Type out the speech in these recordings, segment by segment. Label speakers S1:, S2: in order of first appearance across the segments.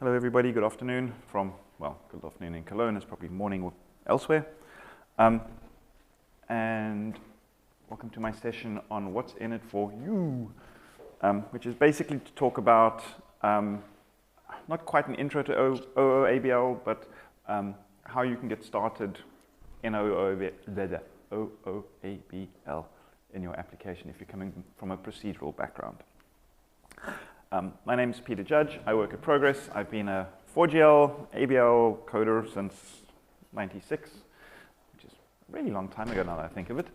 S1: Hello everybody, good afternoon from, well, good afternoon in Cologne, it's probably morning elsewhere. And welcome to my session on what's in it for you, which is basically to talk about, not quite an intro to OOABL, but how you can get started in OOABL in your application if you're coming from a procedural background. My name is Peter Judge. I work at Progress. I've been a 4GL ABL coder since '96, which is a really long time ago now that I think of it.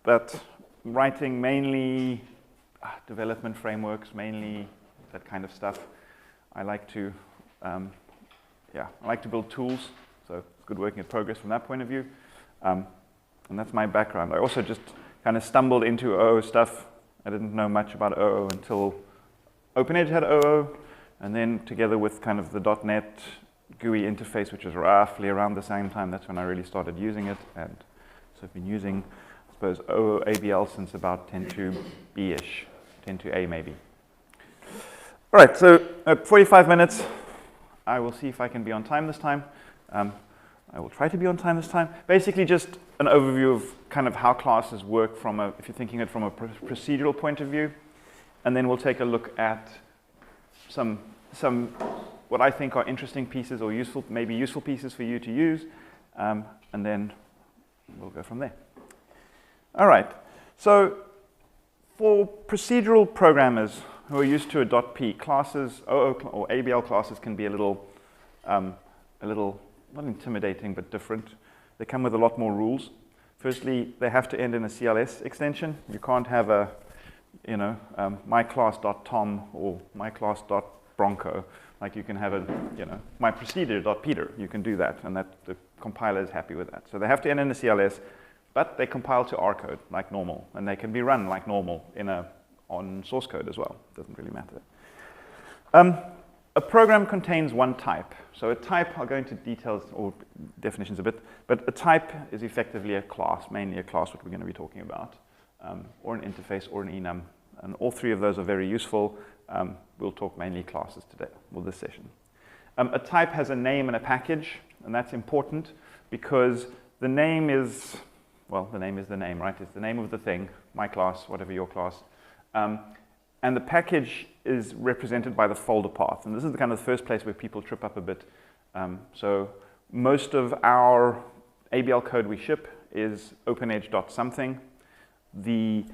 S1: But writing mainly development frameworks, mainly that kind of stuff. I like to, I like to build tools. So it's good working at Progress from that point of view. And that's my background. I also just kind of stumbled into OO stuff. I didn't know much about OO until OpenEdge had OO, and then together with kind of the .NET GUI interface, which was roughly around the same time, that's when I really started using it. And so I've been using, I suppose, OOABL since about 10.2b-ish, 10.2a maybe. All right, so at 45 minutes, I will see if I can be on time this time. I will try to be on time this time. Basically just an overview of kind of how classes work from a, if you're thinking it from a procedural point of view. And then we'll take a look at some what I think are interesting pieces or useful, maybe useful pieces for you to use. And then we'll go from there. All right. So for procedural programmers who are used to a .p, classes, OO or ABL classes can be a little, not intimidating, but different. They come with a lot more rules. Firstly, they have to end in a CLS extension. You can't have a myclass.tom or myclass.bronco. Like you can have a, myprocedure.peter. You can do that, and that the compiler is happy with that. So they have to end in a CLS, but they compile to R code like normal, and they can be run like normal on source code as well. Doesn't really matter. A program contains one type. So a type, I'll go into details or definitions a bit, but a type is effectively a class, mainly a class, what we're going to be talking about. Or an interface, or an enum. And all three of those are very useful. We'll talk mainly classes today, or this session. A type has a name and a package, and that's important because the name is, well, the name is the name, right? It's the name of the thing, my class, whatever your class. And the package is represented by the folder path. And this is the kind of the first place where people trip up a bit. So most of our ABL code we ship is OpenEdge.something. The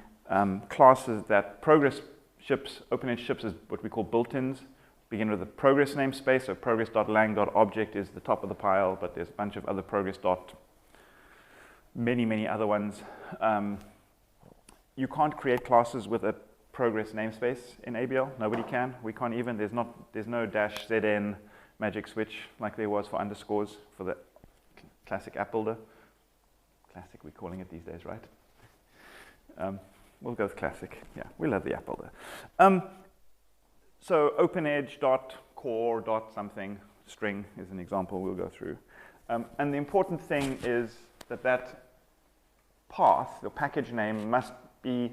S1: classes that Progress ships, OpenEdge ships, is what we call built-ins. Begin with the Progress namespace, so progress.lang.object is the top of the pile, but there's a bunch of other Progress. Many other ones. You can't create classes with a Progress namespace in ABL. Nobody can. We can't even. There's no -zn magic switch like there was for underscores for the classic app builder. Classic, we're calling it these days, right? We'll go with classic. Yeah, we'll have the app builder. So OpenEdge.core.something string is an example we'll go through. And the important thing is that path, the package name must be,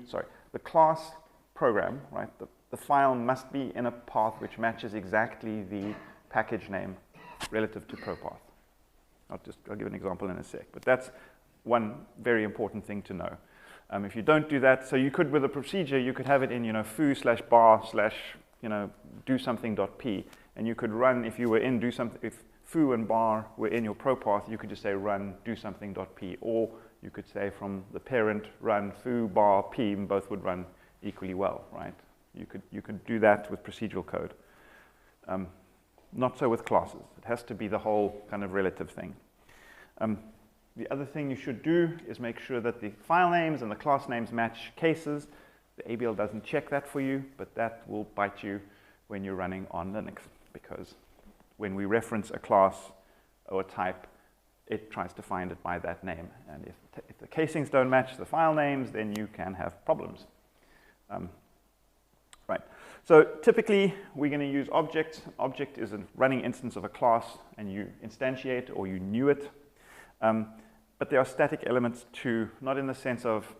S1: the class program, right? The file must be in a path which matches exactly the package name relative to propath. I'll give an example in a sec, but that's one very important thing to know. If you don't do that, so you could, with a procedure, you could have it in, foo/bar/ do something.p, and you could run, if you were in do something, if foo and bar were in your propath, you could just say run do something.p, or you could say from the parent run foo bar p, and both would run equally well, right? You could do that with procedural code. Not so with classes. It has to be the whole kind of relative thing. The other thing you should do is make sure that the file names and the class names match cases. The ABL doesn't check that for you, but that will bite you when you're running on Linux, because when we reference a class or a type, it tries to find it by that name. And if the casings don't match the file names, then you can have problems. Right. So typically, we're going to use objects. Object is a running instance of a class, and you instantiate or you new it. But there are static elements too, not in the sense of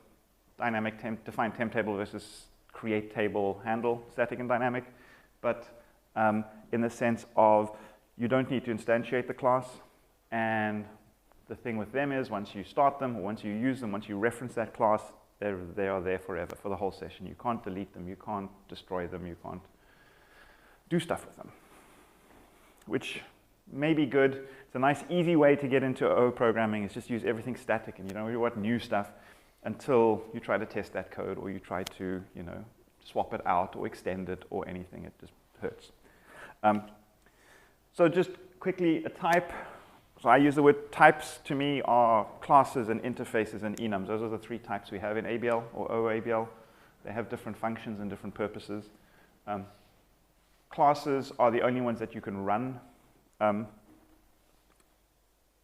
S1: dynamic define temp table versus create table handle, static and dynamic, but in the sense of you don't need to instantiate the class, and the thing with them is once you start them, or once you use them, once you reference that class, they are there forever for the whole session. You can't delete them, you can't destroy them, you can't do stuff with them, which may be good. It's a nice, easy way to get into OO programming, is just use everything static, and you don't really want new stuff until you try to test that code, or you try to, swap it out or extend it or anything. It just hurts. So just quickly, a type. So I use the word types. To me are classes and interfaces and enums. Those are the three types we have in ABL or OOABL. They have different functions and different purposes. Classes are the only ones that you can run.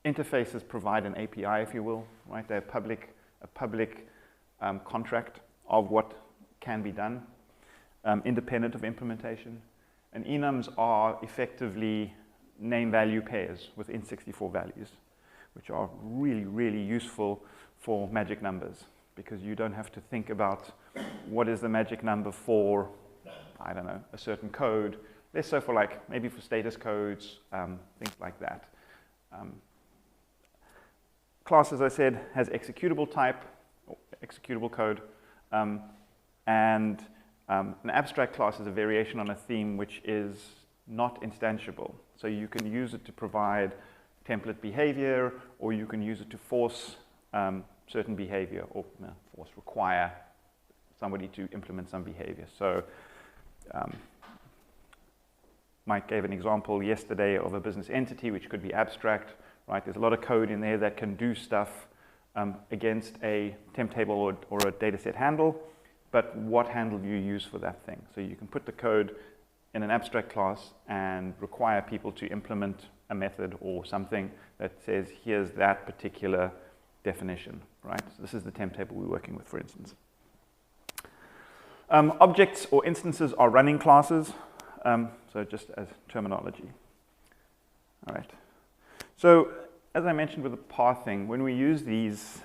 S1: Interfaces provide an API, if you will, right? They're a public contract of what can be done, independent of implementation. And enums are effectively name value pairs within 64 values, which are really, really useful for magic numbers, because you don't have to think about what is the magic number for, I don't know, a certain code. Less so for maybe for status codes, things like that. Class, as I said, has executable type, or executable code, and an abstract class is a variation on a theme which is not instantiable. So you can use it to provide template behavior, or you can use it to force certain behavior, or require somebody to implement some behavior. So Mike gave an example yesterday of a business entity which could be abstract, right? There's a lot of code in there that can do stuff against a temp table or a dataset handle, but what handle do you use for that thing? So you can put the code in an abstract class and require people to implement a method or something that says, here's that particular definition, right? So this is the temp table we're working with, for instance. Objects or instances are running classes, so just as terminology. All right. So as I mentioned with the pathing, when we use these,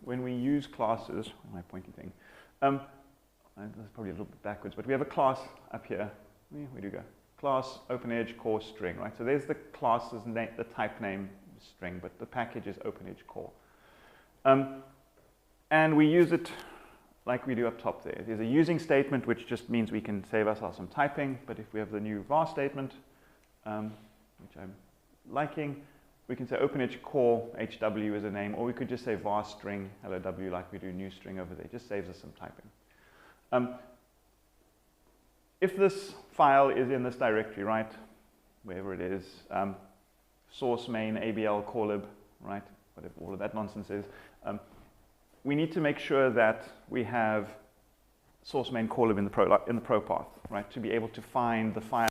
S1: when we use classes, my pointy thing, that's probably a little bit backwards, but we have a class up here. Where do you go? Class, OpenEdge, core, string, right? So there's the class's name, the type name string, but the package is OpenEdge core. And we use it like we do up top there. There's a using statement, which just means we can save ourselves some typing, but if we have the new var statement, which I'm liking, we can say OpenEdge core HW is a name, or we could just say var string LOW like we do new string over there. It just saves us some typing. If this file is in this directory, right, wherever it is, source main ABL corelib, right, whatever all of that nonsense is, we need to make sure that we have source main corelib in the pro path, right, to be able to find the file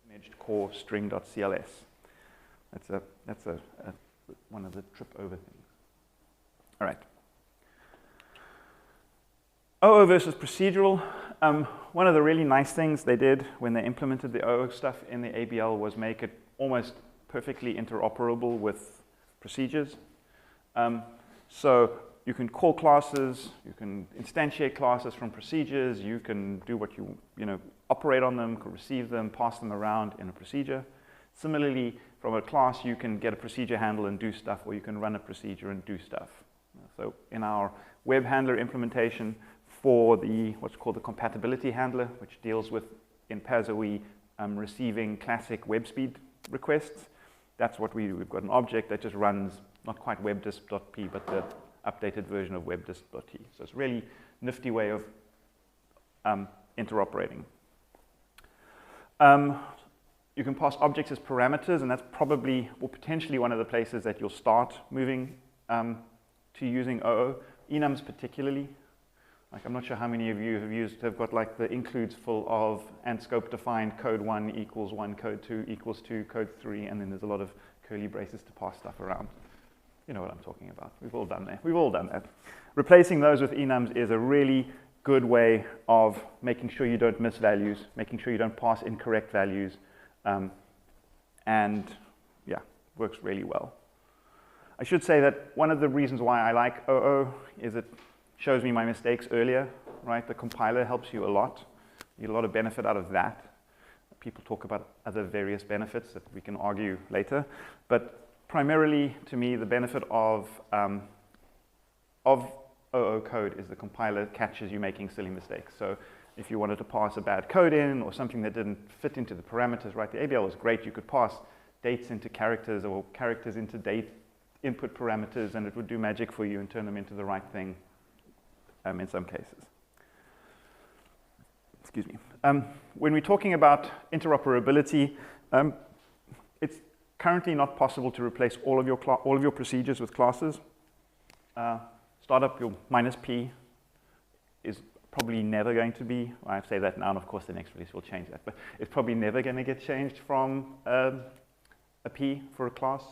S1: OpenEdge core string.cls. That's one of the trip over things. All right. OO versus procedural. One of the really nice things they did when they implemented the OO stuff in the ABL was make it almost perfectly interoperable with procedures. So you can call classes, you can instantiate classes from procedures, you can do what you operate on them, receive them, pass them around in a procedure. Similarly, from a class, you can get a procedure handle and do stuff, or you can run a procedure and do stuff. So in our web handler implementation for the what's called the Compatibility Handler, which deals with, in PASOE, receiving classic web speed requests, that's what we do. We've got an object that just runs, not quite webdisp.p, but the updated version of webdisp.t. So it's a really nifty way of interoperating. You can pass objects as parameters, and that's probably or potentially one of the places that you'll start moving to using OO. Enums particularly. Like, I'm not sure how many of you have got like the includes full of and scope defined code 1 equals 1, code 2 equals 2, code 3, and then there's a lot of curly braces to pass stuff around. You know what I'm talking about. We've all done that. We've all done that. Replacing those with enums is a really good way of making sure you don't miss values, making sure you don't pass incorrect values, and yeah, works really well. I should say that one of the reasons why I like OO is it shows me my mistakes earlier, right? The compiler helps you a lot. You get a lot of benefit out of that. people talk about other various benefits that we can argue later. But primarily, to me, the benefit of OO code is the compiler catches you making silly mistakes. So if you wanted to pass a bad code in or something that didn't fit into the parameters, right? The ABL was great. You could pass dates into characters or characters into date input parameters, and it would do magic for you and turn them into the right thing in some cases. Excuse me. When we're talking about interoperability, it's currently not possible to replace all of your procedures with classes. Startup, your -p is probably never going to be, well, I say that now, and of course the next release will change that, but it's probably never going to get changed from a P for a class.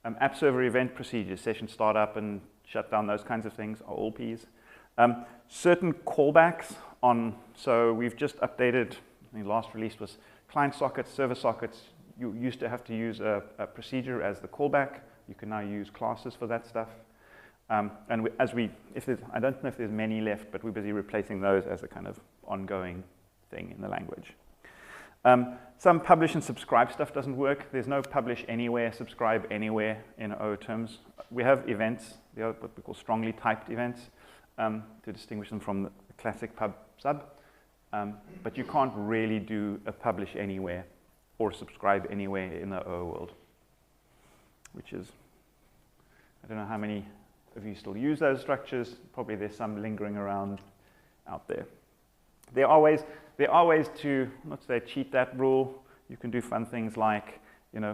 S1: App server event procedures, session startup and shutdown, those kinds of things are all Ps. Certain callbacks on, so we've just updated, the last release was client sockets, server sockets. You used to have to use a procedure as the callback. You can now use classes for that stuff. And I don't know if there's many left, but we're busy replacing those as a kind of ongoing thing in the language. Some publish and subscribe stuff doesn't work. There's no publish anywhere, subscribe anywhere in OO terms. We have events, they are what we call strongly typed events, to distinguish them from the classic pub sub. But you can't really do a publish anywhere or subscribe anywhere in the OO world, which is, I don't know how many of you still use those structures. Probably there's some lingering around out there. There are ways to, let's say, cheat that rule. You can do fun things like,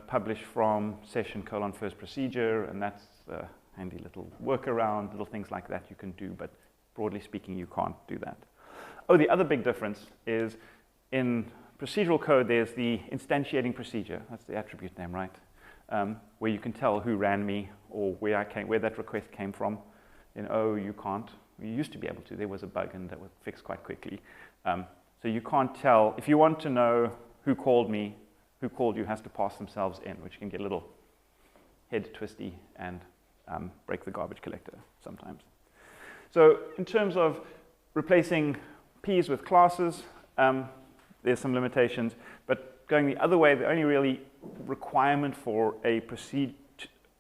S1: publish from session : first procedure, and that's a handy little workaround, little things like that you can do, but broadly speaking, you can't do that. Oh, the other big difference is in procedural code, there's the instantiating procedure. That's the attribute name, right? Where you can tell who ran me or where that request came from. In OO, you can't. You used to be able to. There was a bug, and that was fixed quite quickly. So you can't tell. If you want to know who called me, who called you has to pass themselves in, which can get a little head twisty and break the garbage collector sometimes. So in terms of replacing Ps with classes, there's some limitations. But going the other way, the only really requirement for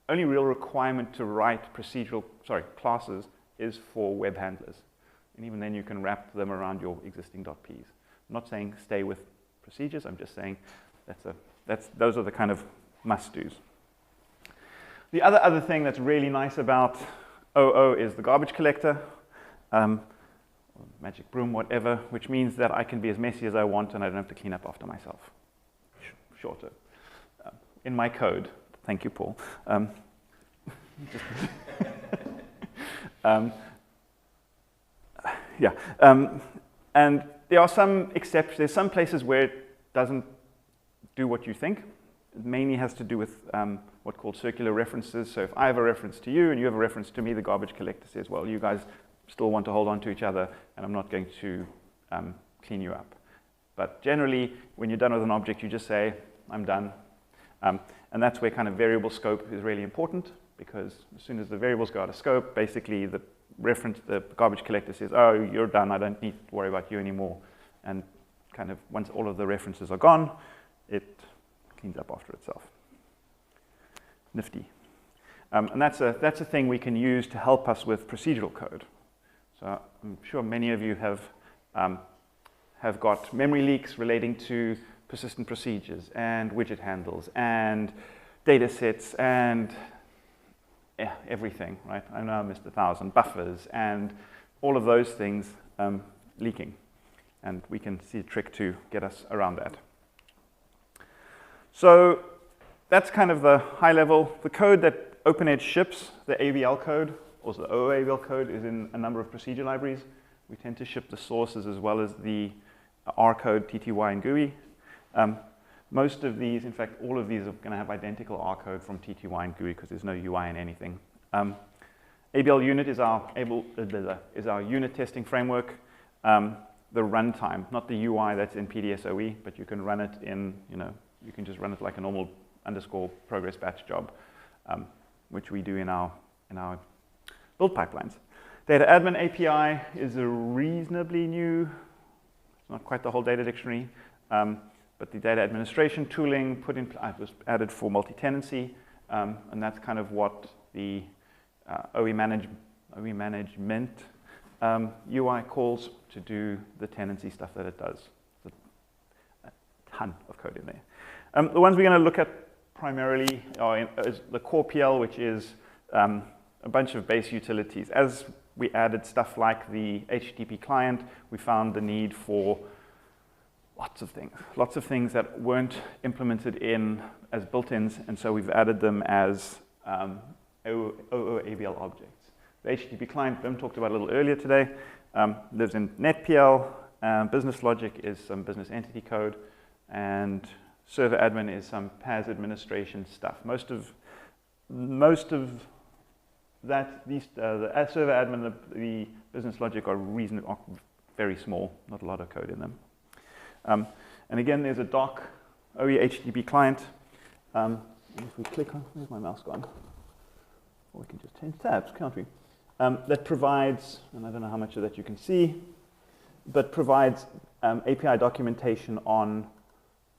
S1: only real requirement to write classes is for web handlers. And even then you can wrap them around your existing .ps. I'm not saying stay with procedures, I'm just saying those are the kind of must-dos. The other thing that's really nice about OO is the garbage collector, magic broom, whatever, which means that I can be as messy as I want and I don't have to clean up after myself. Shorter. In my code, thank you, Paul. And there are some exceptions. There's some places where it doesn't do what you think. It mainly has to do with what's called circular references. So if I have a reference to you and you have a reference to me, the garbage collector says, well, you guys still want to hold on to each other, and I'm not going to clean you up. But generally, when you're done with an object, you just say, I'm done. And that's where kind of variable scope is really important, because as soon as the variables go out of scope, basically the garbage collector says, oh, you're done, I don't need to worry about you anymore. And kind of once all of the references are gone, it cleans up after itself. Nifty. And that's a thing we can use to help us with procedural code. So I'm sure many of you have got memory leaks relating to persistent procedures and widget handles and data sets and everything, right? I know I missed 1,000 buffers and all of those things leaking. And we can see a trick to get us around that. So that's kind of the high level. The code that OpenEdge ships, the ABL code, or the OOABL code, is in a number of procedure libraries. We tend to ship the sources as well as the R code, TTY, and GUI. Most of these, in fact, all of these are going to have identical R code from TTY and GUI because there's no UI in anything. ABL unit is our unit testing framework. The runtime, not the UI that's in PDSOE, but you can run it in, you can just run it like a normal _ progress batch job, which we do in our build pipelines. Data admin API is a reasonably new, it's not quite the whole data dictionary. But the data administration tooling was added for multi-tenancy, and that's kind of what the OE management UI calls to do the tenancy stuff that it does. There's a ton of code in there. The ones we're going to look at primarily is the core PL, which is a bunch of base utilities. As we added stuff like the HTTP client, we found the need for lots of things that weren't implemented in as built-ins, and so we've added them as OOABL objects. The HTTP client, Bim talked about a little earlier today, lives in NetPL. Business logic is some business entity code, and server admin is some PaaS administration stuff. Most of that, the server admin, the business logic are very small, not a lot of code in them. And again, there's a doc OE HTTP client. If we click on, where's my mouse gone? Or we can just change tabs, can't we? That provides, and I don't know how much of that you can see, but provides API documentation on,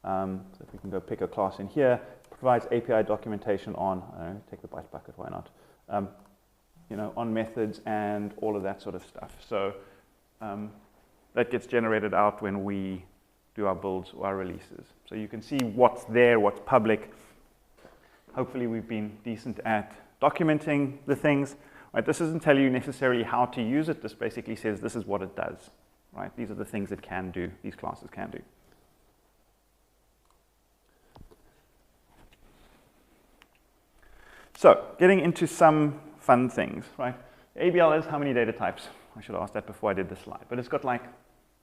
S1: so if we can go pick a class in here, provides API documentation on, I don't know, take the byte bucket, why not? On methods and all of that sort of stuff. So that gets generated out when we do our builds or our releases. So you can see what's there, what's public. Hopefully we've been decent at documenting the things. Right? This doesn't tell you necessarily how to use it. This basically says this is what it does. Right? These are the things it can do, these classes can do. So getting into some fun things. Right? ABL is how many data types? I should have asked that before I did this slide. But it's got like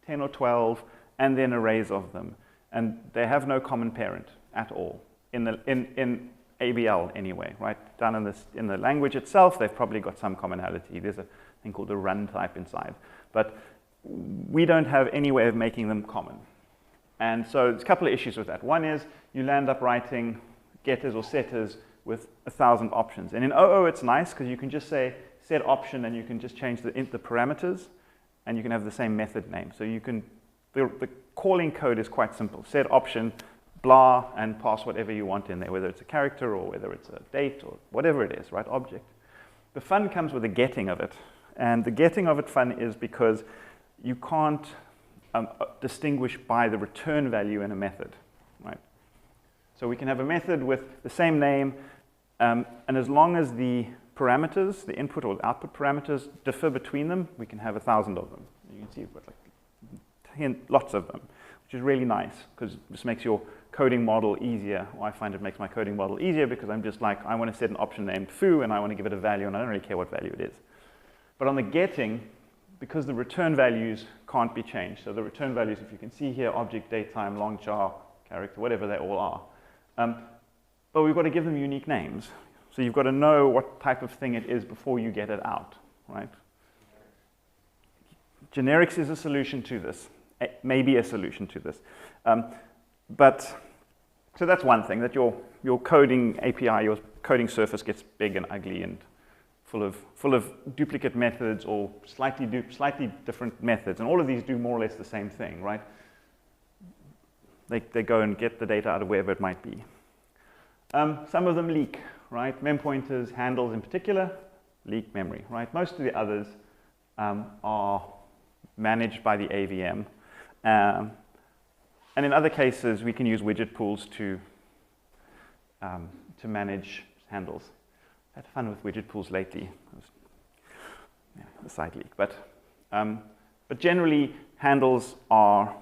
S1: 10 or 12 and then arrays of them. And they have no common parent at all in ABL anyway, right? Down in the language itself, they've probably got some commonality. There's a thing called a run type inside. But we don't have any way of making them common. And so there's a couple of issues with that. One is you land up writing getters or setters with 1,000 options. And in OO, it's nice because you can just say set option and you can just change the parameters and you can have the same method name. So you can, the calling code is quite simple. Set option, blah, and pass whatever you want in there, whether it's a character or whether it's a date or whatever it is, right, object. The fun comes with the getting of it. And the getting of it fun is because you can't distinguish by the return value in a method, right? So we can have a method with the same name, and as long as the parameters, the input or output parameters, differ between them, we can have 1,000 of them. You can see we've got like lots of them, which is really nice because this makes your coding model easier. Well, I find it makes my coding model easier because I'm just like, I want to set an option named foo and I want to give it a value and I don't really care what value it is. But on the getting, because the return values can't be changed, so the return values, if you can see here, object, datetime, long char, character, whatever they all are. But we've got to give them unique names. So you've got to know what type of thing it is before you get it out, right? Generics is a solution to this, maybe a solution to this. So that's one thing, that your coding API, your coding surface gets big and ugly and full of duplicate methods or slightly different methods. And all of these do more or less the same thing, right? They go and get the data out of wherever it might be. Some of them leak, right? Mem pointers, handles in particular, leak memory, right? Most of the others are managed by the AVM. And in other cases, we can use widget pools to manage handles. I've had fun with widget pools lately. A side leak, but generally handles are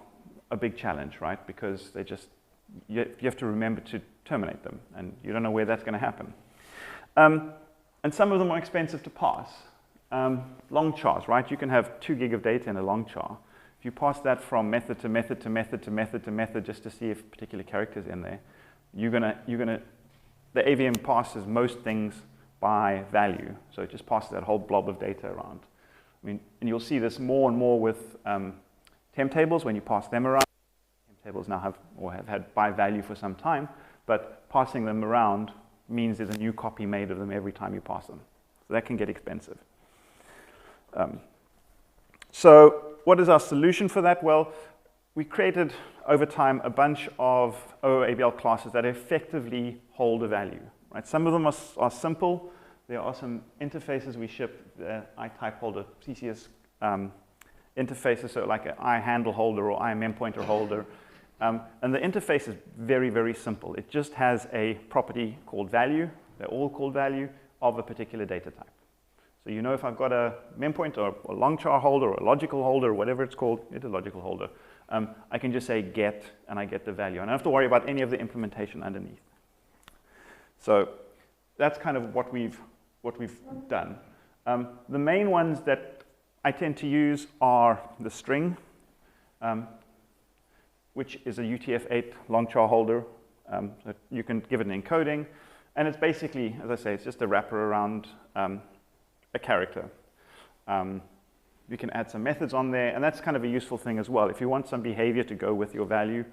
S1: a big challenge, right? Because they just you have to remember to terminate them, and you don't know where that's going to happen. And some of them are expensive to pass. Long chars, right? You can have 2 gig of data in a long char. If you pass that from method to method to method to method to method just to see if a particular character is in there, the AVM passes most things by value. So it just passes that whole blob of data around. I mean, and you'll see this more and more with temp tables when you pass them around. Temp tables now have had by value for some time, but passing them around means there's a new copy made of them every time you pass them. So that can get expensive. So what is our solution for that? Well, we created over time a bunch of OOABL classes that effectively hold a value. Right? Some of them are simple. There are some interfaces we ship, the iType holder, CCS interfaces, so like an iHandle holder or iMemPointer holder. And the interface is very, very simple. It just has a property called value. They're all called value of a particular data type. So you know if I've got a mempointer or a long char holder or a logical holder, or whatever it's called, it's a logical holder. I can just say get, and I get the value. And I don't have to worry about any of the implementation underneath. So that's kind of what we've done. The main ones that I tend to use are the string, which is a UTF-8 long char holder. So you can give it an encoding. And it's basically, as I say, it's just a wrapper around a character. You can add some methods on there, and that's kind of a useful thing as well. If you want some behavior to go with your value,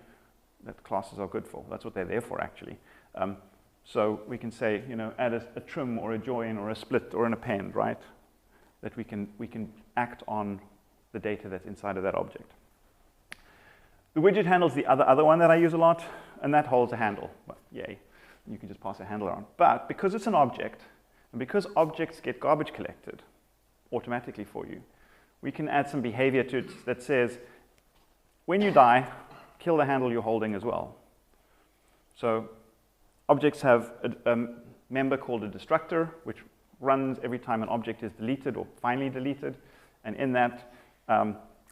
S1: that classes are good for. That's what they're there for, actually. So we can say, you know, add a trim or a join or a split or an append, right? That we can act on the data that's inside of that object. The widget handle is the other one that I use a lot, and that holds a handle. Well, yay. You can just pass a handle around. But because it's an object, and because objects get garbage collected automatically for you, we can add some behavior to it that says, when you die, kill the handle you're holding as well. So objects have a member called a destructor, which runs every time an object is deleted or finally deleted. And in that,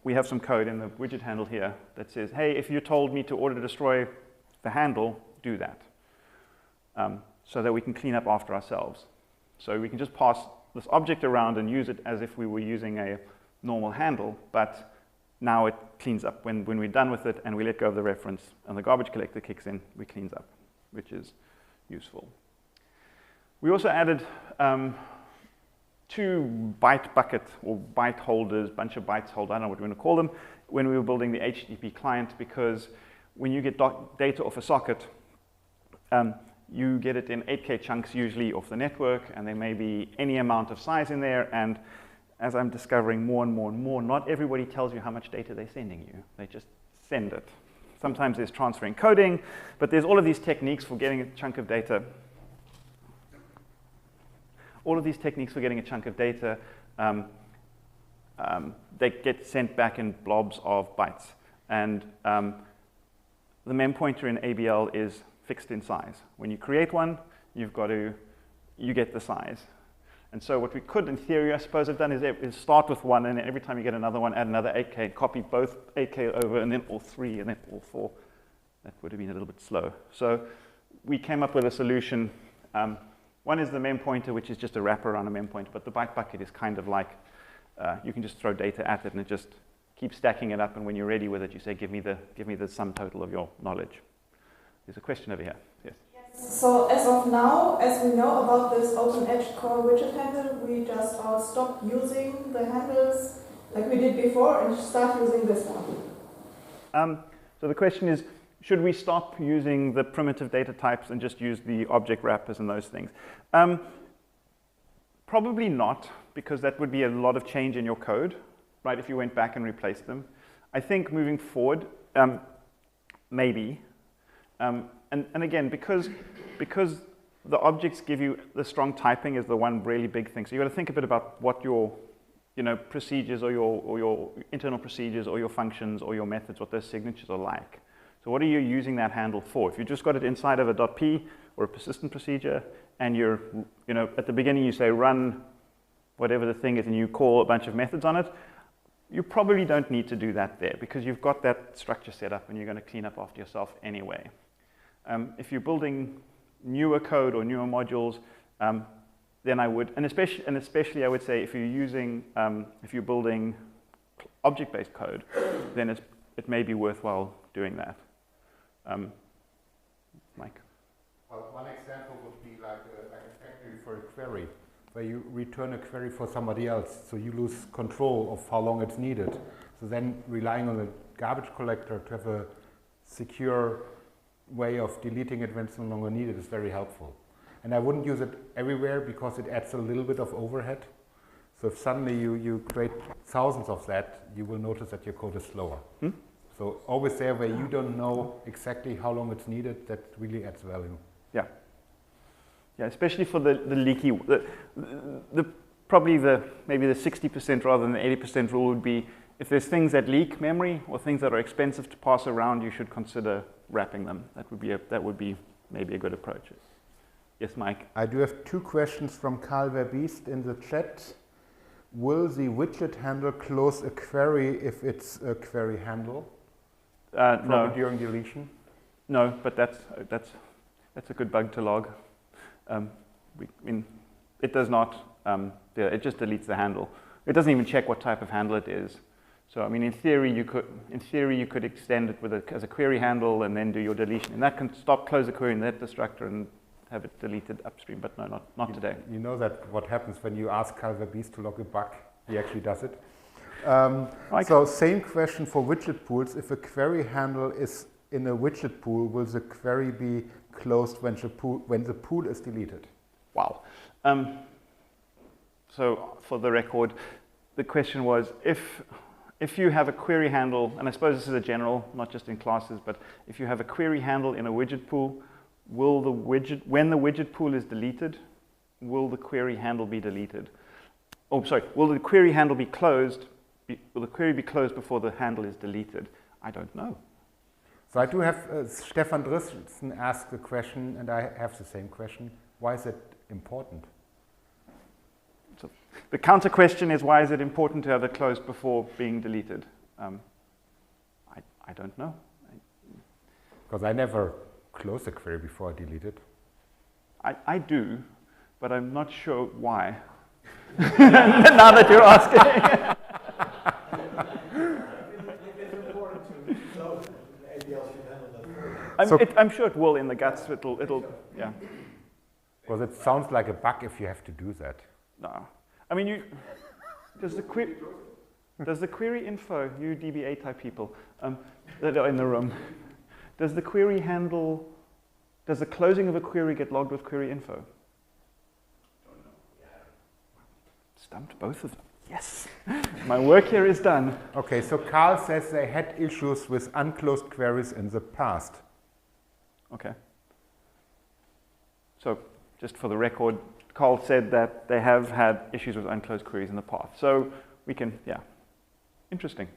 S1: we have some code in the widget handle here that says, hey, if you told me to auto destroy the handle, do that. So that we can clean up after ourselves. So we can just pass this object around and use it as if we were using a normal handle, but now it cleans up. When we're done with it and we let go of the reference and the garbage collector kicks in, we cleans up, which is useful. We also added 2 byte bucket or byte holders, bunch of bytes holders, I don't know what we're going to call them, when we were building the HTTP client, because when you get data off a socket, you get it in 8K chunks usually off the network, and there may be any amount of size in there, and as I'm discovering more and more and more, not everybody tells you how much data they're sending you. They just send it. Sometimes there's transfer encoding, but there's all of these techniques for getting a chunk of data. All of these techniques for getting a chunk of data, they get sent back in blobs of bytes. And the mem pointer in ABL is fixed in size. When you create one, you get the size. And so what we could, in theory, I suppose, have done is start with one, and then every time you get another one, add another 8K, copy both 8K over, and then all 3, and then all 4. That would have been a little bit slow. So we came up with a solution. One is the mem pointer, which is just a wrapper around a mem pointer, but the byte bucket is kind of like, you can just throw data at it, and it just keeps stacking it up, and when you're ready with it, you say, give me the sum total of your knowledge. There's a question over here. Yes?
S2: So as of now, as we know about this OpenEdge core widget handle, we just stop using the handles like we did before and start using this one.
S1: So the question is, should we stop using the primitive data types and just use the object wrappers and those things? Probably not, because that would be a lot of change in your code, right, if you went back and replaced them. I think moving forward, maybe. And again, because the objects give you the strong typing is the one really big thing. So you've got to think a bit about what your procedures or your internal procedures or your functions or your methods, what those signatures are like. So what are you using that handle for? If you just got it inside of a .p or a persistent procedure, and you're, at the beginning you say run whatever the thing is, and you call a bunch of methods on it, you probably don't need to do that there because you've got that structure set up and you're going to clean up after yourself anyway. If you're building newer code or newer modules, then I would, and especially I would say if you're building object-based code, then it may be worthwhile doing that. Mike?
S3: Well, one example would be like a factory for a query, where you return a query for somebody else, so you lose control of how long it's needed. So then relying on a garbage collector to have a secure way of deleting it when it's no longer needed is very helpful. And I wouldn't use it everywhere because it adds a little bit of overhead. So if suddenly you create thousands of that, you will notice that your code is slower. So always there where you don't know exactly how long it's needed, that really adds value.
S1: Yeah. Yeah, especially for the leaky, probably maybe the 60% rather than the 80% rule would be, if there's things that leak memory or things that are expensive to pass around, you should consider wrapping them. That would be maybe a good approach. Yes, Mike?
S3: I do have 2 questions from Karl Verbiest in the chat. Will the widget handle close a query if it's a query handle?
S1: No.
S3: During deletion?
S1: No, but that's a good bug to log. It does not. It just deletes the handle. It doesn't even check what type of handle it is. So I mean, in theory, you could extend it as a query handle and then do your deletion, and that can close the query in that destructor and have it deleted upstream. But no, not today.
S3: You know that what happens when you ask Karl Verbiest to log a bug, he actually does it. So same question for widget pools. If a query handle is in a widget pool, will the query be closed when the pool is deleted?
S1: Wow. So for the record, the question was, if you have a query handle, and I suppose this is a general, not just in classes, but if you have a query handle in a widget pool, when the widget pool is deleted, will the query handle be deleted? Oh, sorry, will the query handle be closed? Will the query be closed before the handle is deleted? I don't know.
S3: So I do have Stefan Drissen asked a question, and I have the same question. Why is it important?
S1: So the counter question is, why is it important to have it closed before being deleted? I don't know.
S3: Because I never close a query before I delete it.
S1: I do, but I'm not sure why. Now that you're asking. I'm sure it will in the guts. It'll yeah.
S3: Because it sounds like a bug if you have to do that.
S1: No, I mean does the query info, you DBA type people that are in the room, does the closing of a query get logged with query info? Stumped both of them. Yes, my work here is done.
S3: Okay, so Carl says they had issues with unclosed queries in the past.
S1: Okay. So just for the record, Carl said that they have had issues with unclosed queries in the past. So we can, yeah, interesting.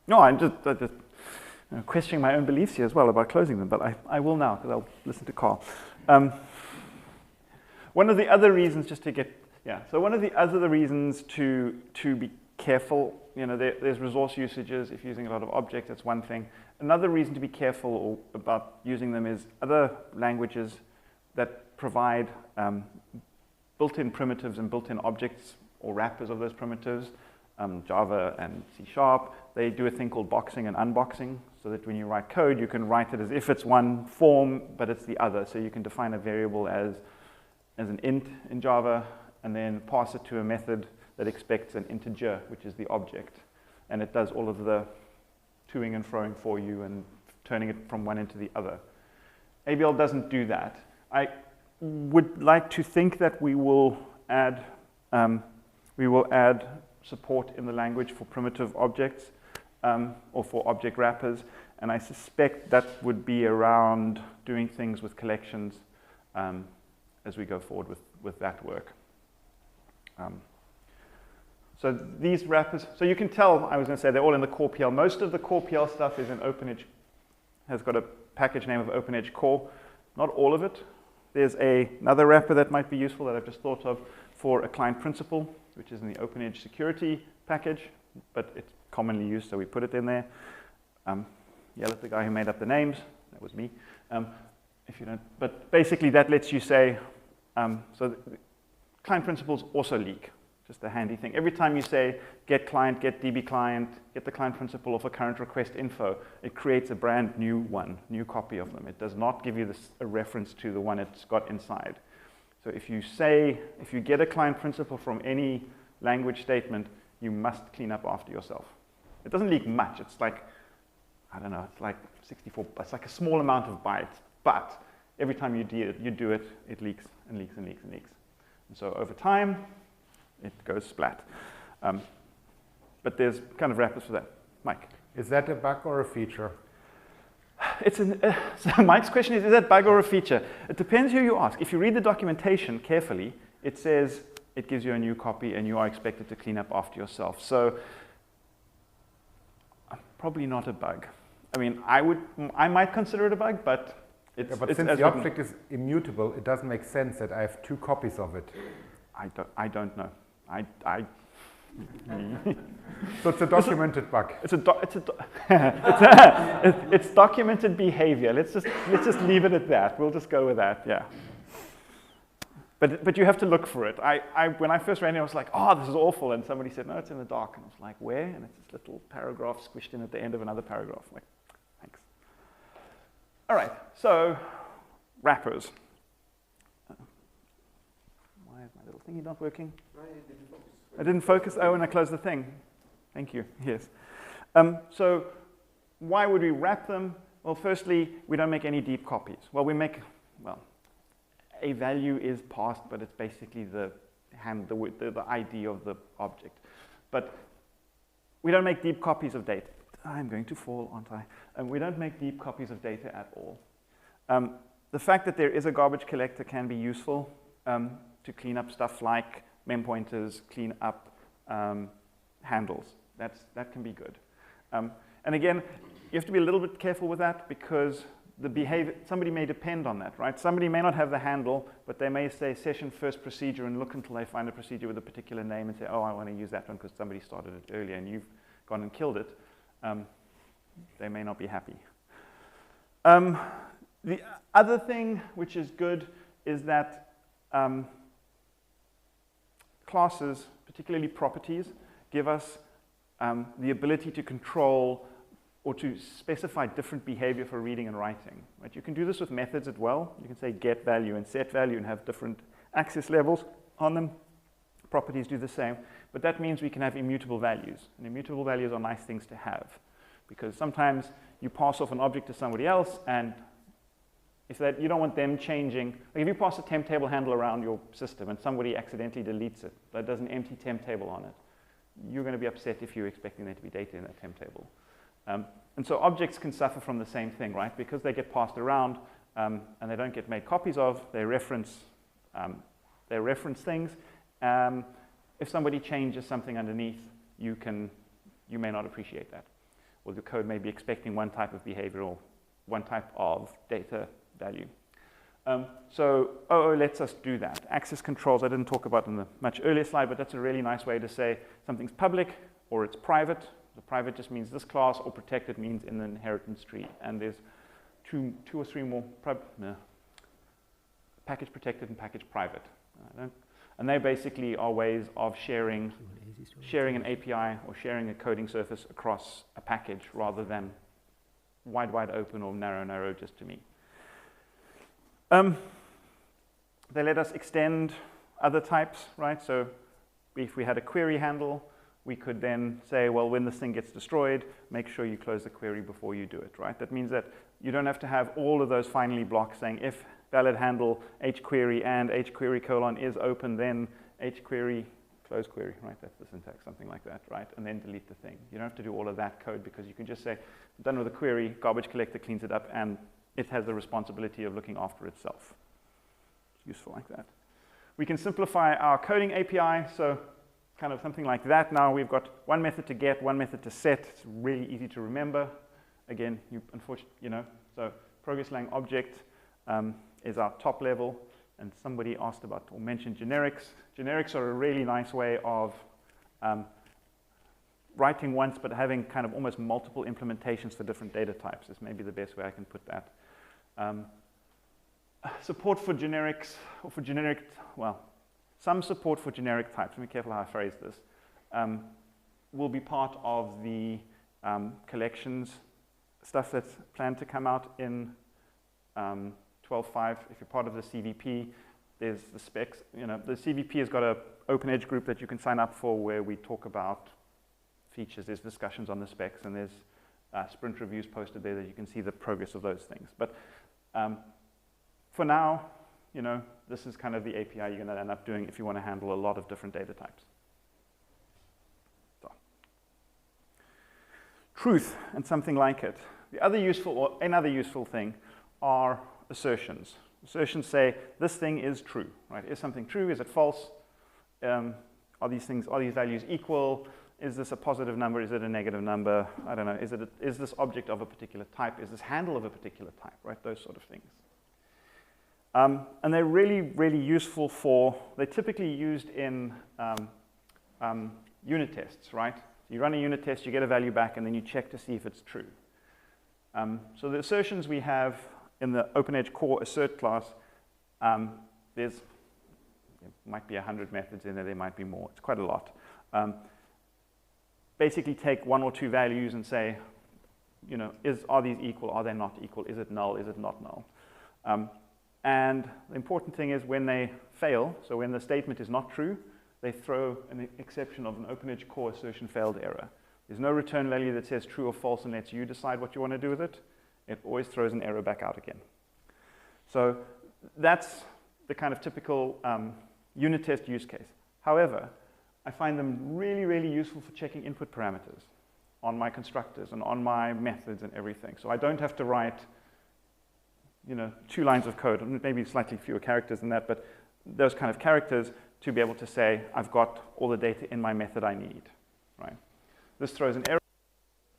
S1: No, I'm just questioning my own beliefs here as well about closing them, but I will now because I'll listen to Carl. One of the other reasons, just to get, so one of the other reasons to be careful, there's resource usages. If you're using a lot of objects, that's one thing. Another reason to be careful about using them is other languages that provide built-in primitives and built-in objects or wrappers of those primitives. Java and C#, they do a thing called boxing and unboxing, so that when you write code, you can write it as if it's one form, but it's the other. So you can define a variable as an int in Java, and then pass it to a method that expects an integer, which is the object. And it does all of the toing and froing for you and turning it from one into the other. ABL doesn't do that. I would like to think that we will add support in the language for primitive objects or for object wrappers, and I suspect that would be around doing things with collections as we go forward with that work. So these wrappers, so you can tell, I was going to say, they're all in the core PL. Most of the core PL stuff is in OpenEdge, has got a package name of OpenEdge core. Not all of it. There's another wrapper that might be useful that I've just thought of for a client principal, which is in the OpenEdge security package, but it's commonly used, so we put it in there. Yell at the guy who made up the names. That was me. If you don't, but basically that lets you say, so the client principals also leak. Just a handy thing. Every time you say get client, get DB client, get the client principal of a current request info, it creates a brand new copy of them. It does not give you a reference to the one it's got inside. So if you get a client principal from any language statement, you must clean up after yourself. It doesn't leak much. It's like, I don't know, it's like 64, it's like a small amount of bytes, but every time you do it, it leaks and leaks and leaks and leaks. And so over time, it goes splat. But there's kind of wrappers for that. Mike?
S3: Is that a bug or a feature?
S1: So Mike's question is that bug or a feature? It depends who you ask. If you read the documentation carefully, it says it gives you a new copy and you are expected to clean up after yourself. So probably not a bug. I mean, I might consider it a bug, but it's...
S3: Yeah, but
S1: it's
S3: since
S1: as
S3: the
S1: written.
S3: object is immutable, it doesn't make sense that I have 2 copies of it.
S1: I don't know.
S3: So it's a documented bug.
S1: It's documented behavior. Let's just leave it at that. We'll just go with that. Yeah. But you have to look for it. When I first ran it, I was like, oh, this is awful. And somebody said, no, it's in the doc. And I was like, where? And it's this little paragraph squished in at the end of another paragraph. I'm like, thanks. All right. So wrappers. Why is my little thingy not working? I didn't focus. Oh, and I closed the thing. Thank you. Yes. So why would we wrap them? Well, firstly, we don't make any deep copies. Well, a value is passed, but it's basically the ID of the object. But we don't make deep copies of data. I'm going to fall, aren't I? We don't make deep copies of data at all. The fact that there is a garbage collector can be useful to clean up stuff like mem pointers, clean up handles. That can be good. And again, you have to be a little bit careful with that because the behavior, somebody may depend on that, right? Somebody may not have the handle, but they may say session first procedure and look until they find a procedure with a particular name and say, oh, I want to use that one because somebody started it earlier and you've gone and killed it. They may not be happy. The other thing which is good is that classes, particularly properties, give us the ability to control or to specify different behavior for reading and writing. Right? You can do this with methods as well. You can say get value and set value and have different access levels on them. Properties do the same. But that means we can have immutable values. And immutable values are nice things to have because sometimes you pass off an object to somebody else and if that, you don't want them changing. Like if you pass a temp table handle around your system and somebody accidentally deletes it, but does an empty temp table on it, you're going to be upset if you're expecting there to be data in that temp table. And so objects can suffer from the same thing, right? Because they get passed around and they don't get made copies of, they reference things. If somebody changes something underneath, you may not appreciate that. Or the code may be expecting one type of behavior or one type of data value. So OO lets us do that. Access controls, I didn't talk about in the much earlier slide, but that's a really nice way to say something's public or it's private. The private just means this class, or protected means in the inheritance tree. And there's two or three more, package protected and package private. And they basically are ways of sharing an API or sharing a coding surface across a package rather than wide open or narrow just to me. They let us extend other types, right? So if we had a query handle, we could then say, well, when this thing gets destroyed, make sure you close the query before you do it, right? That means that you don't have to have all of those finally blocks saying if valid handle hquery and hquery colon is open, then hquery close query, right? That's the syntax, something like that, right? And then delete the thing. You don't have to do all of that code because you can just say, I'm done with the query, garbage collector cleans it up, and it has the responsibility of looking after itself. It's useful like that. We can simplify our coding API, so kind of something like that. Now we've got one method to get, one method to set. It's really easy to remember. Again, so progress lang object is our top level. And somebody asked about or mentioned generics. Generics are a really nice way of writing once, but having kind of almost multiple implementations for different data types is maybe the best way I can put that. Support for generics, or for generic, well, some support for generic types, let me be careful how I phrase this, will be part of the collections stuff that's planned to come out in 12.5. If you're part of the CVP, there's the specs. The CVP has got an OpenEdge group that you can sign up for where we talk about features. There's discussions on the specs, and there's sprint reviews posted there that you can see the progress of those things. But for now, this is kind of the API you're going to end up doing if you want to handle a lot of different data types. So. truth and something like it. The other useful, or another useful thing, are assertions. Assertions say this thing is true, right? Is something true? Is it false? Are these values equal? Is this a positive number? Is it a negative number? I don't know. Is this object of a particular type? Is this handle of a particular type, right? Those sort of things. And they're really, really useful they're typically used in unit tests, right? So you run a unit test, you get a value back, and then you check to see if it's true. So the assertions we have in the OpenEdge core assert class, there might be 100 methods in there, there might be more. It's quite a lot. Basically take one or two values and say, are these equal? Are they not equal? Is it null? Is it not null? And the important thing is when they fail, so when the statement is not true, they throw an exception of an OpenEdge core assertion failed error. There's no return value that says true or false and lets you decide what you want to do with it. It always throws an error back out again. So that's the kind of typical unit test use case. However, I find them really, really useful for checking input parameters on my constructors and on my methods and everything. So I don't have to write 2 lines of code, maybe slightly fewer characters than that, but those kind of characters to be able to say, I've got all the data in my method I need, right? This throws an error,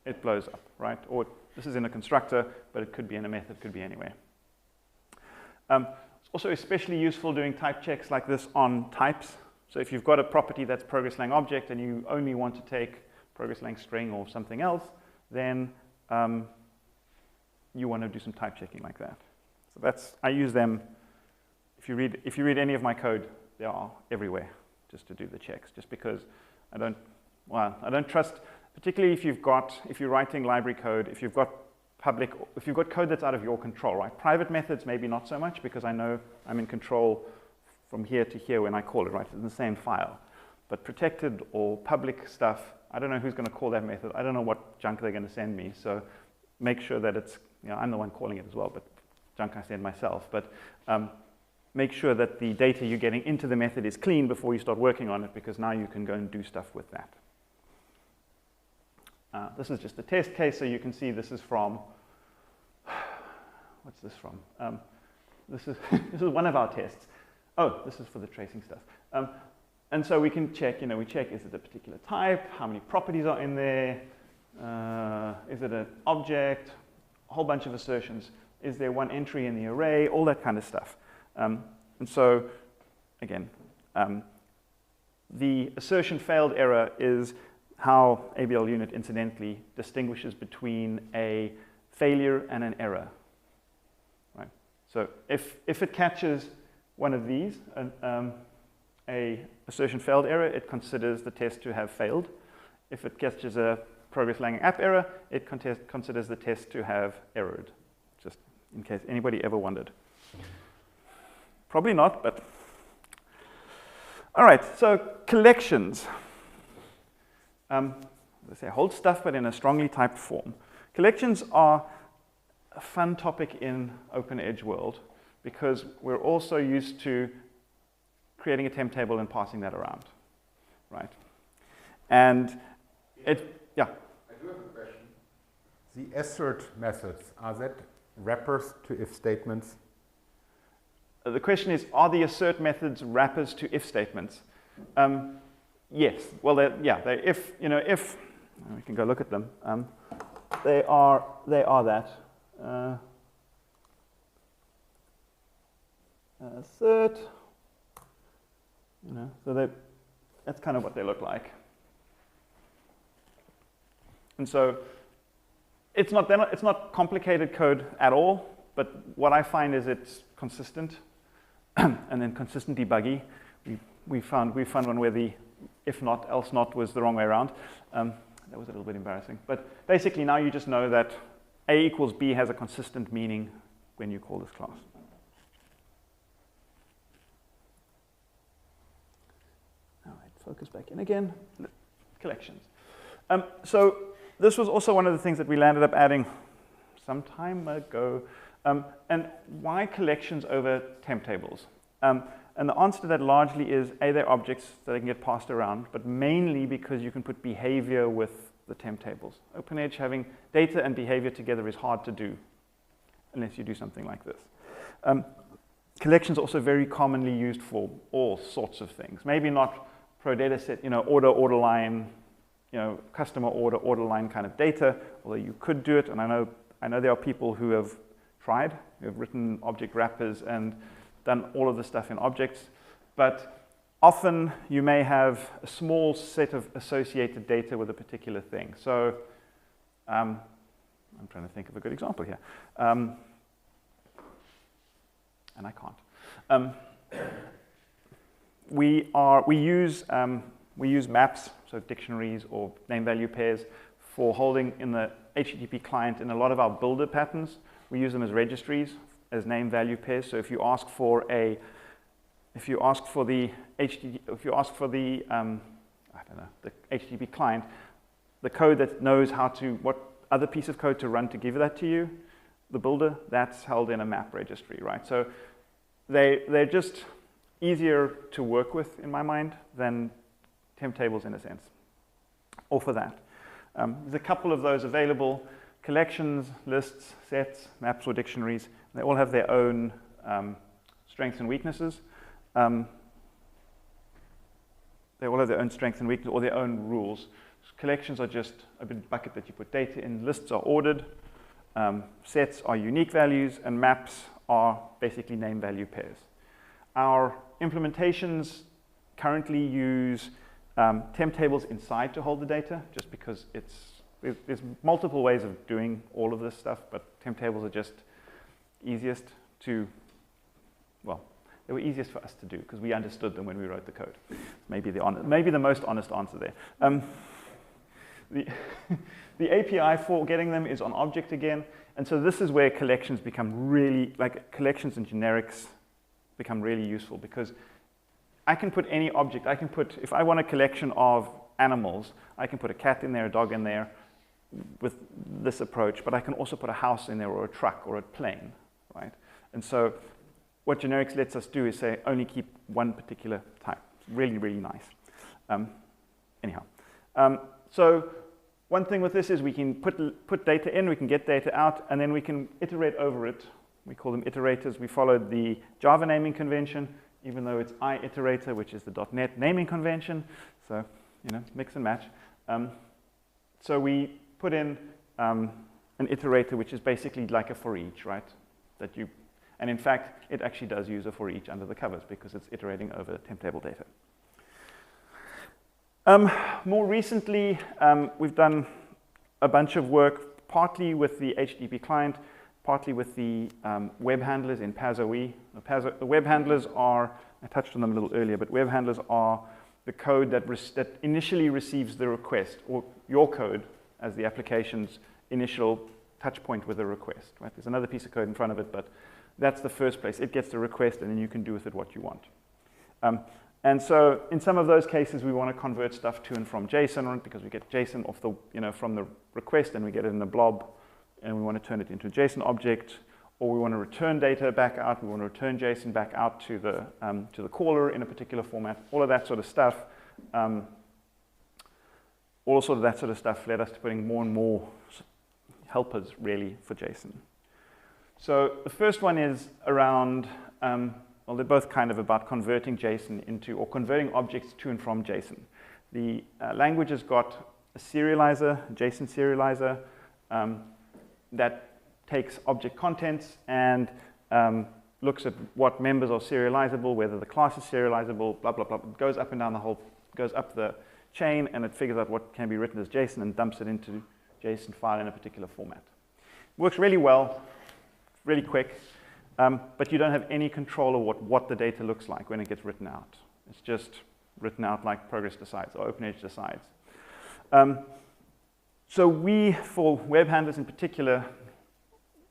S1: it blows up, right? Or this is in a constructor, but it could be in a method, could be anywhere. It's also especially useful doing type checks like this on types. So if you've got a property that's progress-lang object and you only want to take progress-lang string or something else, then you want to do some type checking like that. So I use them. If you read any of my code, they are everywhere just to do the checks, just because I don't trust, particularly if you're writing library code, if you've got code that's out of your control, right? Private methods, maybe not so much, because I know I'm in control from here to here when I call it, right? It's in the same file. But protected or public stuff, I don't know who's going to call that method. I don't know what junk they're going to send me. So make sure that it's, I'm the one calling it as well, but junk I send myself. But make sure that the data you're getting into the method is clean before you start working on it, because now you can go and do stuff with that. This is just a test case, so you can see this is from, what's this from? This is one of our tests. Oh, this is for the tracing stuff. And so we can check, we check, is it a particular type? How many properties are in there? Is it an object? A whole bunch of assertions. Is there one entry in the array? All that kind of stuff. And so, again, the assertion failed error is how ABL unit incidentally distinguishes between a failure and an error. Right? So if it catches one of these, a assertion failed error, it considers the test to have failed. If it catches a progress-lang app error, it considers the test to have errored, just in case anybody ever wondered. Probably not, but all right, so collections. Let's say hold stuff, but in a strongly typed form. Collections are a fun topic in OpenEdge world, because we're also used to creating a temp table and passing that around, right? And yeah.
S3: I do have a question. The assert methods, are that wrappers to if statements?
S1: The question is, are the assert methods wrappers to if statements? Yes. Well, if we can go look at them. They are that. Assert. So that's kind of what they look like. And so it's not complicated code at all, but what I find is it's consistent and then consistently buggy. We found one where the if not, else not was the wrong way around. That was a little bit embarrassing. But basically now you just know that A equals B has a consistent meaning when you call this class. All right, focus back in again. Collections. So this was also one of the things that we landed up adding some time ago. And why collections over temp tables? And the answer to that largely is, A, they're objects that they can get passed around, but mainly because you can put behavior with the temp tables. OpenEdge having data and behavior together is hard to do unless you do something like this. Collections are also very commonly used for all sorts of things. Maybe not pro data set, order line, customer order line kind of data, although you could do it. And I know there are people who have tried, who have written object wrappers and done all of the stuff in objects. But often you may have a small set of associated data with a particular thing. So I'm trying to think of a good example here. And I can't. We use maps, so dictionaries or name value pairs, for holding in the HTTP client in a lot of our builder patterns. We use them as registries, as name value pairs. So if you ask for the HTTP client, the code that knows what other piece of code to run to give that to you, the builder, that's held in a map registry, right? So they're just easier to work with, in my mind, than temp tables in a sense, or for that. There's a couple of those available: collections, lists, sets, maps, or dictionaries. They all have their own strengths and weaknesses. They all have their own strengths and weaknesses, or their own rules. Collections are just a big bucket that you put data in. Lists are ordered. Sets are unique values, and maps are basically name value pairs. Our implementations currently use temp tables inside to hold the data, just because there's multiple ways of doing all of this stuff, but temp tables are just easiest to, well, they were easiest for us to do because we understood them when we wrote the code. Maybe the most honest answer there. The API for getting them is on object again, and so this is where collections become really, collections and generics become really useful, because I can put any object. If I want a collection of animals, I can put a cat in there, a dog in there with this approach, but I can also put a house in there, or a truck, or a plane, right? And so what generics lets us do is say only keep one particular type. It's really, really nice. So one thing with this is we can put data in, we can get data out, and then we can iterate over it. We call them iterators. We followed the Java naming convention, even though it's Iterator, which is the .NET naming convention. So, mix and match. So we put in an iterator, which is basically like a for each, right? And in fact, it actually does use a for each under the covers because it's iterating over temp table data. More recently, we've done a bunch of work, partly with the HTTP client, partly with the web handlers in PAS-OE. The web handlers are, I touched on them a little earlier, but web handlers are the code that initially receives the request, or your code as the application's initial touch point with a request, right? There's another piece of code in front of it, but that's the first place. It gets the request, and then you can do with it what you want. And so in some of those cases, we want to convert stuff to and from JSON, because we get JSON off from the request, and we get it in a blob, and we want to turn it into a JSON object, or we want to return data back out. We want to return JSON back out to the caller in a particular format. All of that sort of stuff. Led us to putting more and more helpers really for JSON. So the first one is around, they're both kind of about converting JSON into, or converting objects to and from JSON. The language has got a serializer, a JSON serializer, that takes object contents and looks at what members are serializable, whether the class is serializable, blah, blah, blah. It goes up and down goes up the chain, and it figures out what can be written as JSON and dumps it into JSON file in a particular format. Works really well, really quick, but you don't have any control of what the data looks like when it gets written out. It's just written out like Progress decides, or OpenEdge decides. So we, for web handlers in particular,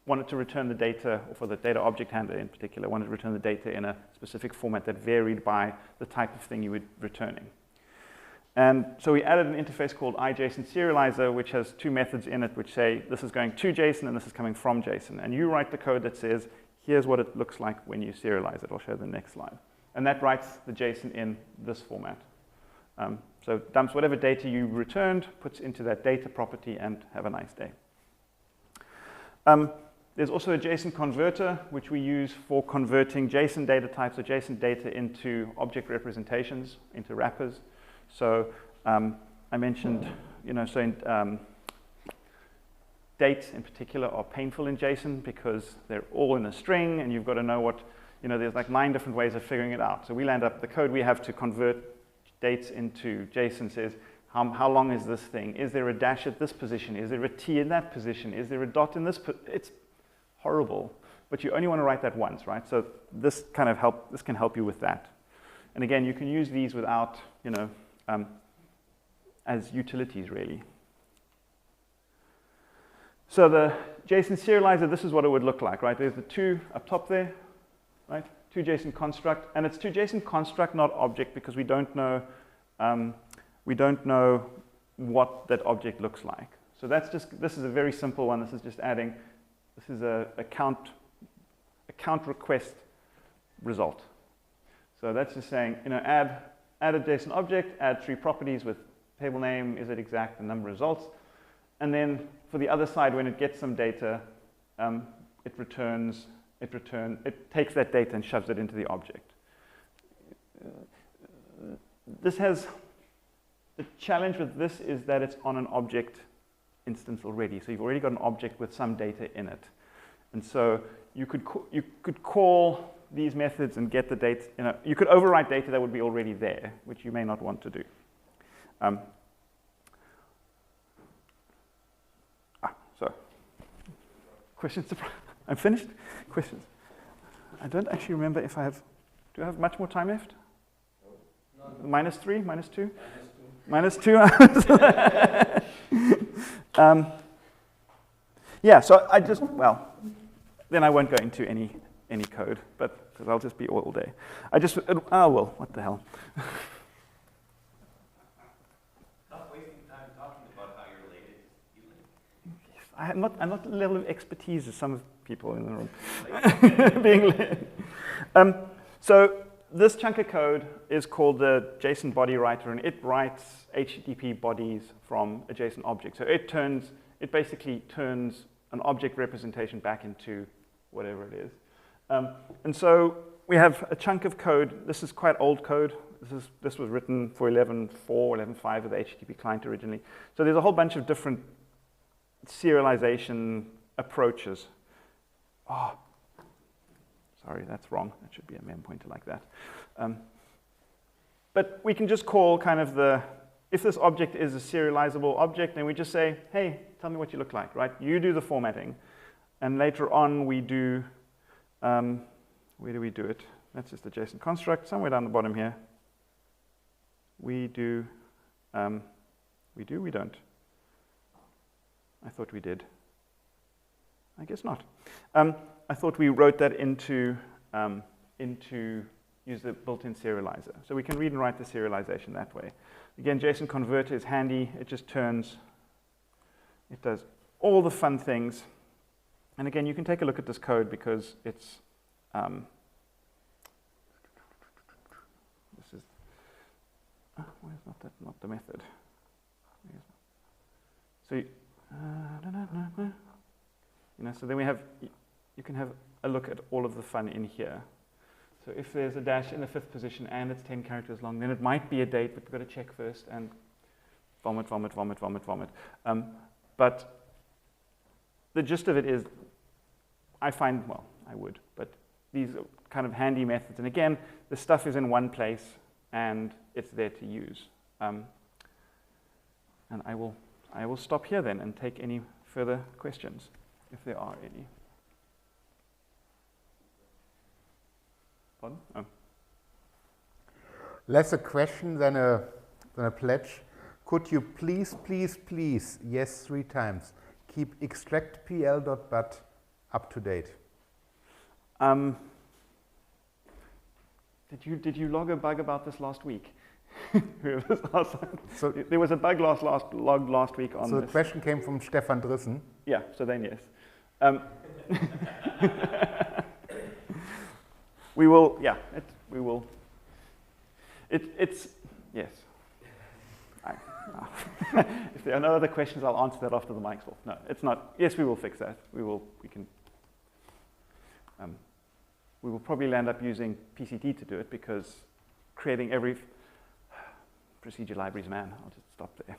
S1: wanted to return the data, or for the data object handler in particular, wanted to return the data in a specific format that varied by the type of thing you were returning. And so we added an interface called Json Serializer, which has two methods in it which say this is going to JSON and this is coming from JSON. And you write the code that says, here's what it looks like when you serialize it. I'll show the next slide. And that writes the JSON in this format. So dumps whatever data you returned, puts into that data property, and have a nice day. There's also a Json Converter, which we use for converting JSON data types or JSON data into object representations, into wrappers. So I mentioned, so in, dates in particular are painful in JSON because they're all in a string, and you've got to know what, there's like 9 different ways of figuring it out. So we'll end up, the code we have to convert dates into JSON says, how long is this thing? Is there a dash at this position? Is there a T in that position? Is there a dot in this? It's horrible, but you only want to write that once, right? So this can help you with that. And again, you can use these without, as utilities really. So the Json Serializer, this is what it would look like, right? There's the 2 up top there, right? 2 JSON construct, and it's 2 JSON construct, not object, because we don't know what that object looks like. So that's just, this is a very simple one. This is just adding, this is a count request result. So that's just saying, add a JSON object, add 3 properties with table name, is it exact, and number of results. And then for the other side, when it gets some data, it takes that data and shoves it into the object. The challenge with this is that it's on an object instance already. So you've already got an object with some data in it. And so you could call these methods and get the data, you could overwrite data that would be already there, which you may not want to do. So, questions? I'm finished? Questions? I don't actually remember if I have, do I have much more time left? No. -3, -2? -2. Yeah, so I just, then I won't go into any code, but because I'll just be all day. Well, what the hell.
S4: Not wasting time talking about how you're related to stealing.
S1: I'm not the level of expertise as some people in the room. Being so this chunk of code is called the Json Bodywriter, and it writes HTTP bodies from a JSON object. So it basically turns an object representation back into whatever it is. And so we have a chunk of code. This is quite old code. This was written for 11.4, 11.5 of the HTTP client originally. So there's a whole bunch of different serialization approaches. Oh, sorry, that's wrong. That should be a mem pointer like that. But we can just call kind of if this object is a serializable object, then we just say, hey, tell me what you look like, right? You do the formatting. And later on, we do, where do we do it? That's just a JSON construct, somewhere down the bottom here. We do, we don't. I thought we did. I guess not. I thought we wrote that into use the built-in serializer. So we can read and write the serialization that way. Again, Json Converter is handy. It just turns, it does all the fun things. And again, you can take a look at this code because it's, this is, why is not the method? So, so then we have, you can have a look at all of the fun in here. So if there's a dash in the 5th position and it's 10 characters long, then it might be a date, but we've got to check first and vomit. But the gist of it is, I find, I would, but these are kind of handy methods. And again, the stuff is in one place and it's there to use. And I will stop here then and take any further questions, if there are any. Pardon? Oh.
S3: Less a question than a pledge. Could you please, yes 3 times, keep extract.pl.but up to date?
S1: Did you log a bug about this last week? So there was a bug logged last week on
S3: so
S1: this.
S3: The question came from Stefan Drissen.
S1: Yeah, so then yes. We will, yeah, we will. It's, yes. If there are no other questions, I'll answer that after the mic's off. No, it's not. Yes, we will fix that. We can. We will probably end up using PCT to do it because creating every procedure libraries, man. I'll just stop there.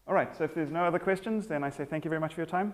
S1: All right. So if there's no other questions, then I say thank you very much for your time.